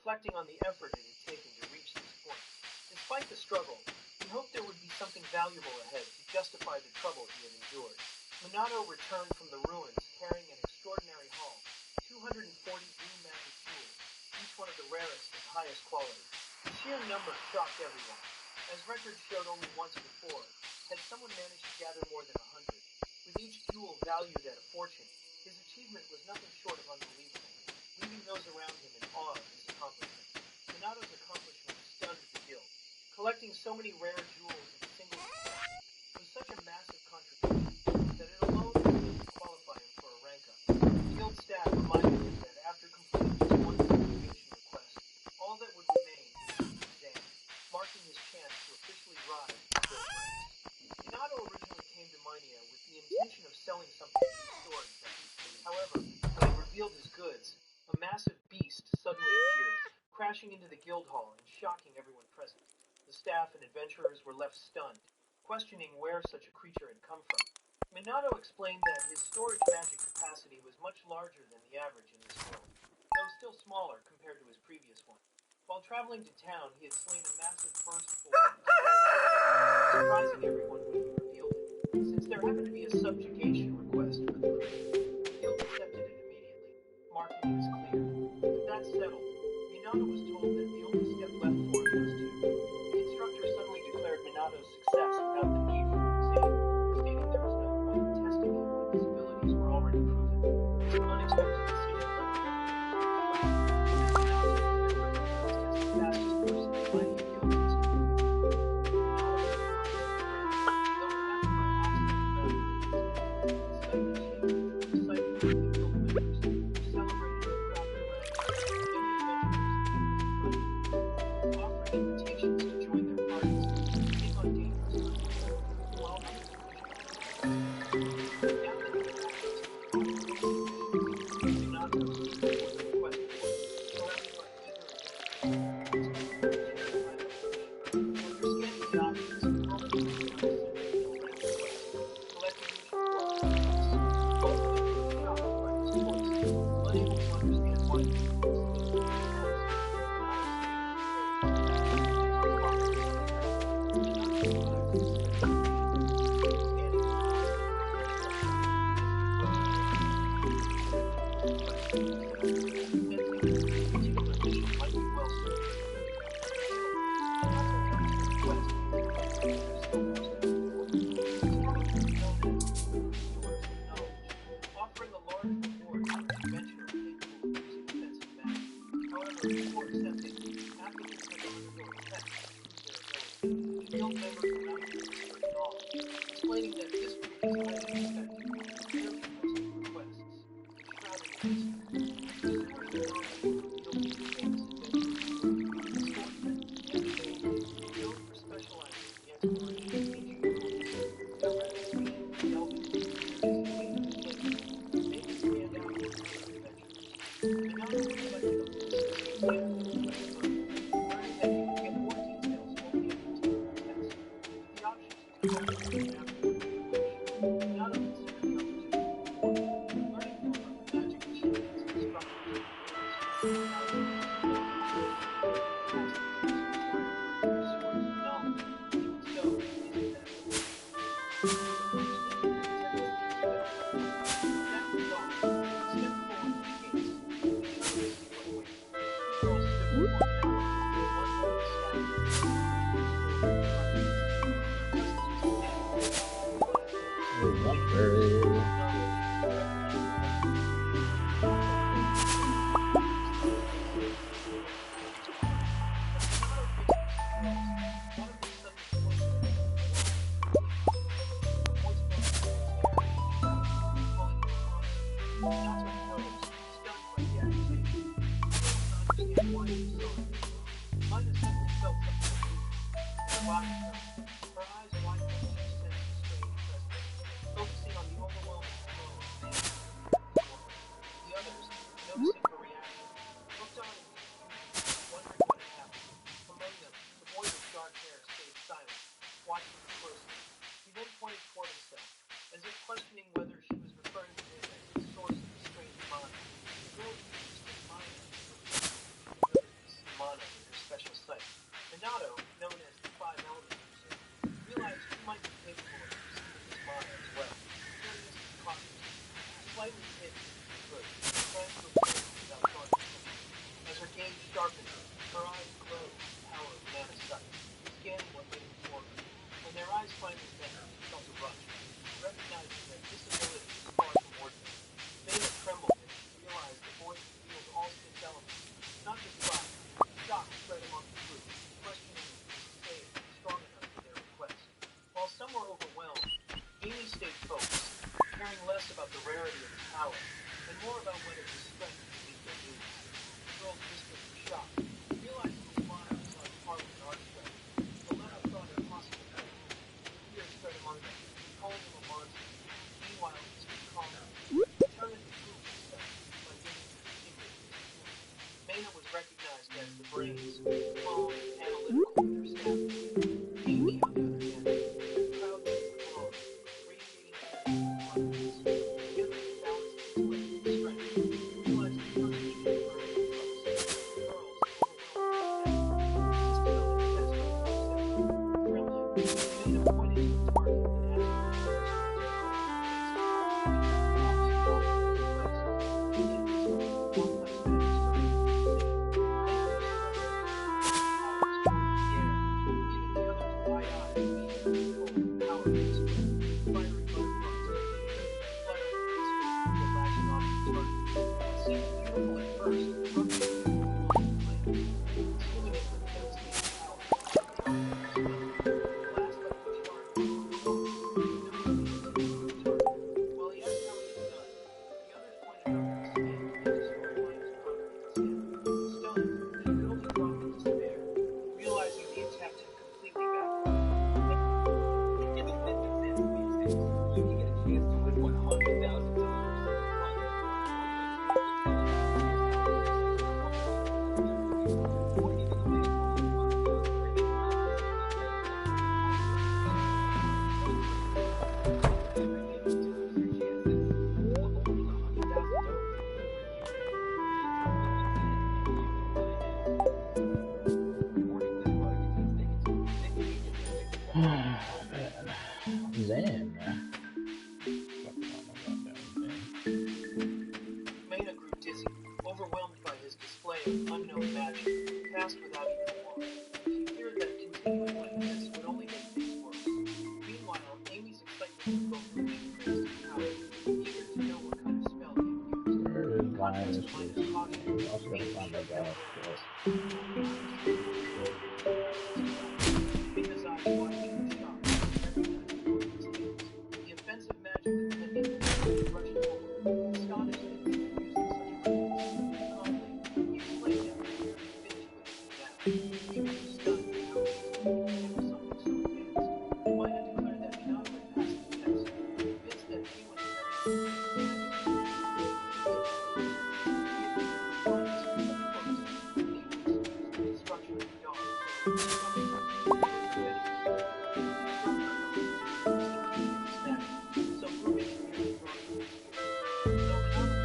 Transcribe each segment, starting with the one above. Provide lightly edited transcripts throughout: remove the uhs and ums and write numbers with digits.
reflecting on the effort it had taken to reach this point. Despite the struggle, he hoped there would be something valuable ahead to justify the trouble he had endured. Minato returned from the ruins carrying an extraordinary haul, 240 blue magic jewels, each one of the rarest and highest quality. The sheer number shocked everyone. As records showed only once before, had someone managed to gather more than 100, with each jewel valued at a fortune, his achievement was nothing short of unbelievable, leaving those around him in awe of his accomplishment. Minato's accomplishment stunned the guild. Collecting so many rare jewels in a single attempt was such a massive contribution that it alone was enough to qualify him for a rank up. The guild staff reminded him that after completing his one certification request, all that would remain was the exam, marking his chance to officially rise to the guild ranks. Minato originally came to Minea with the intention of selling something to the storage vent. However, when he revealed his goods, a massive beast suddenly appeared, crashing into the guild hall and shocking everyone present. The staff and adventurers were left stunned, questioning where such a creature had come from. Minato explained that his storage magic capacity was much larger than the average in this world, though still smaller compared to his previous one. While traveling to town, he had slain a massive first form, surprising everyone when he revealed it. Since there happened to be a subjugation request for the creature, the guild accepted it immediately, marking it as clear. With that settled, Minato was told that the only step left for him was to. The instructor suddenly declared Minato's success without the need for an exam, stating there was no point in testing him when his abilities were already proven. This unexpected decision left everyone as the fastest person in Mighty Guild history. Minato was though it happened by accident rather than intent. Despite the achievement, excitement from the guild members who celebrated him throughout the ranks, many adventurers offering invitations to join their parties, take on dangerous hunts, while others now that he had access to the Minato stood before the request board, surrounded by eager adventurers. After scanning the options, he promptly clicked on a simple guild rank request, collecting each reward twice. Ultimately shocked by his choice, unable to understand why he had succeeded in his task, Minato stated his choice. Upon following his directions, Minato arrived at the special location. Scanning the content of the instructions, as he approached the entrance, he questioned himself, sensing that this particular mission might be well suited for him. Still, he also asked the request because the creature still posted before him. His quality was known as Stewards of Knowledge, offering a large reward for an adventurer capable of using offensive magic. However, before accepting, applicants had to undergo a test to prove their ability. The guild member surrounded him in awe, explaining that this would be highly effective, rarely posted requests, enshrouded in mystery. Pursuers of knowledge were revealed to be famous adventurers including swordsmen, mages, known for specializing in the exploration of ancient ruins. Their reputation for delving into mysteriously dangerous places made them stand out among other adventurers. Minato reflected on this as he examined the request further, learning that he would get more details only after taking the test. With the options to devote his days afterward to the wish, Minato considered the opportunity before him, learning more about the magic achievements and structures of the ruins, and how they could be used to strengthen the mental capacity required for the pursuers of knowledge. Even so, he knew that the most important part was understanding the exact speed of everyone. With that resolve, he stepped forward to the gates, determined to see what awaited. He all stood before Minato, one holding a staff in his hand, the other wielding a trumpet. Their presence was commanding to everyone who entered. Being pursuers of knowledge, recognizing that the information needed to conduct their research was extremely essential to their success. As Minato faced the two walls, one of them suddenly pointed at him from the wall, revealing nothing but a voice-bending stone there in the shadows, calling him a monster. Minato froze, stunned by the accusation, unable to understand why he saw it this way. Mina suddenly felt something unusual. Her body trembled, her eyes widened as she sensed a strange presence. Focusing on the overwhelming flow of magic energy before her, the others, noticing her reaction, looked on in confusion, wondering what had happened. Among them, the boy with dark hair stayed silent, watching her closely. He then pointed toward himself, as if questioning whether she was referring to him as the source of the strange mind. The girl used to stay Mina in her presence, deliberateness. slightly hidden hood, trying to observe without drawing attention. As her gaze sharpened, her eyes glowed with the power of mana sight, scanning what lay before her. When their eyes finally met, she felt a rush, recognizing that this ability was far from ordinary. Maina trembled as she realized the boy could wield all 6 elements, not just fire. Shock spread among the group, questioning if Sage was strong enough for their request. While some were overwhelmed, Amy stayed focused, caring less about the rarity of his power and more about whether his strength could meet their needs. The girls whispered in shock, realizing the smile was like Harlan's art strategy. Alena thought it possible too. Fear spread among them, calling him a monster. Meanwhile, he stood calmly, determined to prove himself by giving them the secret of his influence. Maina was recognized as the brains, calm and analytical with her staff in hand. Amy, on the other hand, stood proudly and calm, radiating energy and confidence. Together they balanced intellect and strength, realizing nothing should deter their trust. The girls, overwhelmed by the test, insisted on the test being set. Trembling, Maina pointed to the target and asked the others to control their faces. She was almost calling their request, and then whispered one last magic strike, saying, "Enter the structure." Her powers filled the air, leaving the others wide-eyed, eager to control the power of this spell. Fiery butterflies appeared, fluttering gracefully before latching onto the target. What seemed beautiful at first abruptly became a glowing flame, consuming it with devastating power. Amy exploded, her blast like a charm into the dome, immediately irritating the target. While he asked how it was done, the others pointed out that the skin can't destroy Maya's confidence instead. Stunned, she could only drop in despair, realizing the attempt had completely backfired. In the midst of San Luis, you can get a chance to win $100,000. Zen. Maina grew dizzy, overwhelmed by his display of unknown magic, cast without even warning. She feared that continuing like this would only make things worse. Meanwhile, Amy's excitement would go from being praised to power, eager to know what kind of spell he had used. Where In is contrast to Linus? Maina's caution, We also gotta Amy find showed that no guy. weakness, fully understanding the extraordinary capabilities of magic. Maina's eyes widened in shock, recognizing both his hands. The offensive magic impending, he rushed forward, astonished that he could use it such brilliance. Calmly, he explained that he had barely finished with it now. Amy was stunned at how easily he could handle something so advanced. Maina declared that Minato had passed the test, convinced that anyone could execute such a magic feat. Amy instantly understood. He had been given the finest of books, Amy excused the destruction of the dog, saying, "Come with us. We're preventing this tragedy." He shrugged her shoulders, instantaneously ecstatic, some proving it merely brought him to tears. Though Minato was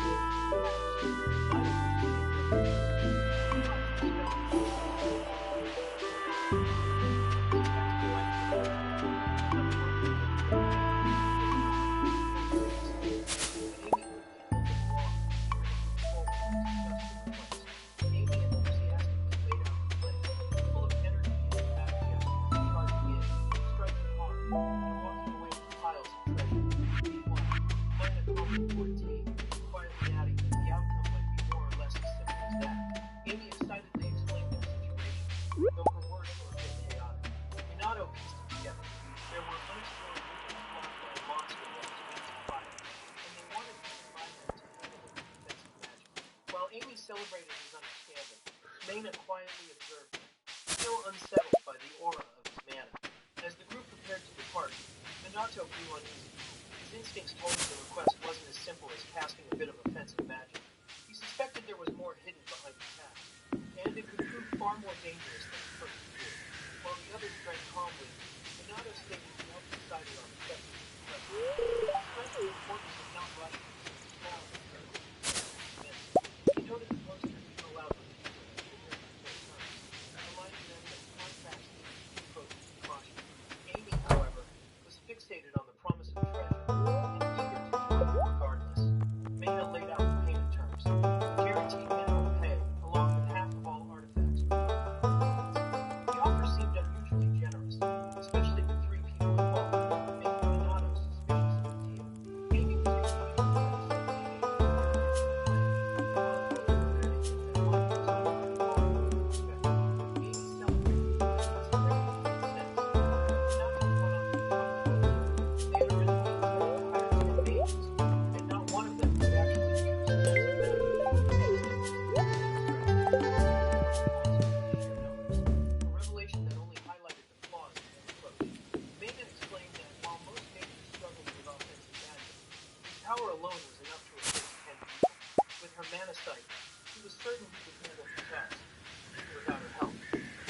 relieved to see Amy had passed, he might have wished she had done the same. He realized the spell had taken its toll on him, and as he concluded, his test might be over. Suddenly, the trio began to move toward him, full of anticipation. But Amy quickly held them wrong, and they moved forward to discuss the request. Amy enthusiastically laid out the plan, full of energy and dramatic gestures, charging in, striking hard, and walking away with piles of treasure. Meanwhile, Maina calmly poured tea, quietly adding that the outcome might be more or less as simple as that. Amy excitedly explained their situation, though her words were a bit chaotic. Minato pieced it together. There were unexplored regions blocked by a monster that was weak to fire, and they wanted to combine them to handle it with offensive magic. While Amy celebrated his understanding, Maina quietly observed him, still unsettled by the aura of his mana. As the group prepared to depart, Minato grew uneasy. His instincts told him the request wasn't as simple as casting a bit of offensive magic. He suspected there was more hidden behind the task, and it could prove far more dangerous than he first feared. While the others drank calmly, Minato stated he hadn't decided on accepting the request yet. He stressed the importance of not rushing such a small and critical detail to be missed. He noted the posters even allowed refusal if the heroes took their turns, reminding them that contracts needed to be approached with caution. Amy, however, was fixated on the promise of treasure and eager to join them regardless.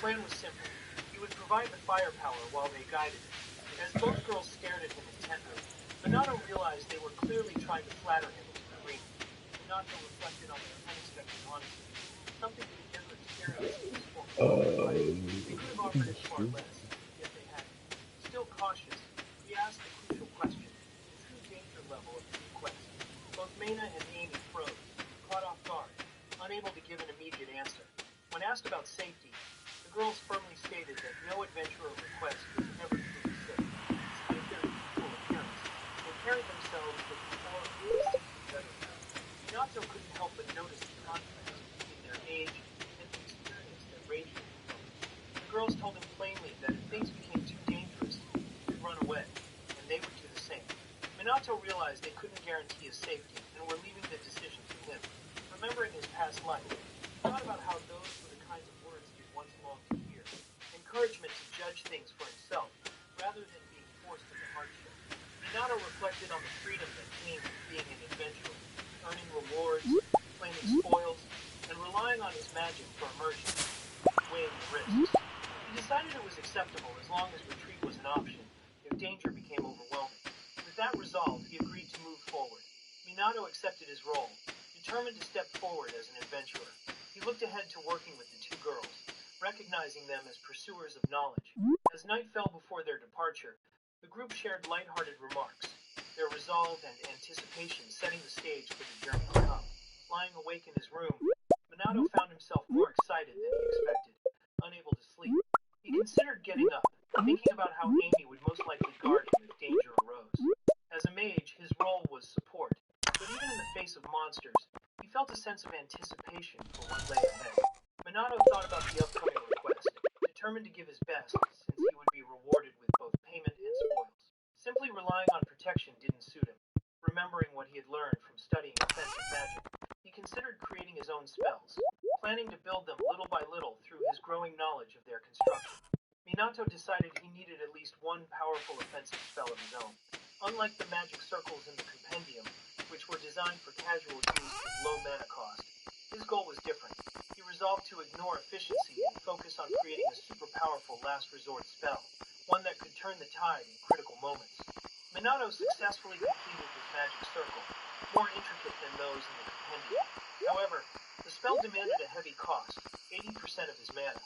plan was simple. He would provide the firepower while they guided it. As both girls stared at him intently, Minato realized they were clearly trying to flatter him into agreement. Minato reflected on their unexpected honesty, something he had never experienced in his former life. They could have offered him far less, yet they hadn't. Still cautious, he asked the crucial question, the true danger level of the request. Both Maina and Amy froze, caught off guard, unable to give an immediate answer. When asked about safety, the girls firmly stated that no adventurer request was ever truly safe, despite their youthful appearance. They carried themselves with the aura of seasoned veterans. Minato couldn't help but notice the contrast between their age and the experience that radiated from them. The girls told him plainly that if things became too dangerous, he would run away, and they would do the same. Minato realized they couldn't guarantee his safety and were leaving the decision to him. Remembering his past life, he thought about how those were the kinds of words he had once longed to hear. Encouragement to judge things for himself, rather than being forced into hardship. Minato reflected on the freedom that came with being an adventurer, earning rewards, claiming spoils, and relying on his magic for immersion, weighing the risks. He decided it was acceptable as long as retreat was an option, if danger became overwhelming. With that resolve, he agreed to move forward. Minato accepted his role, determined to step forward as an adventurer. He looked ahead to working with the two girls, recognizing them as pursuers of knowledge. As night fell before their departure, the group shared lighthearted remarks, their resolve and anticipation setting the stage for the journey to come. Lying awake in his room, Minato found himself more excited than he expected, unable to sleep. He considered getting up, thinking about how Amy would most likely guard him if danger arose. As a mage, his role was support, but even in the face of monsters, he felt a sense of anticipation for what lay ahead. Minato thought about the upcoming request, determined to give his best since he would be rewarded with both payment and spoils. Simply relying on protection didn't suit him. Remembering what he had learned from studying offensive magic, he considered creating his own spells, planning to build them little by little through his growing knowledge of their construction. Minato decided he needed at least one powerful offensive spell of his own. Unlike the magic circles in the compendium, which were designed for casual use with low mana cost, his goal was different. He resolved to ignore efficiency and focus on creating a super powerful last resort spell, one that could turn the tide in critical moments. Minato successfully completed his magic circle, more intricate than those in the compendium. However, the spell demanded a heavy cost, 80% of his mana.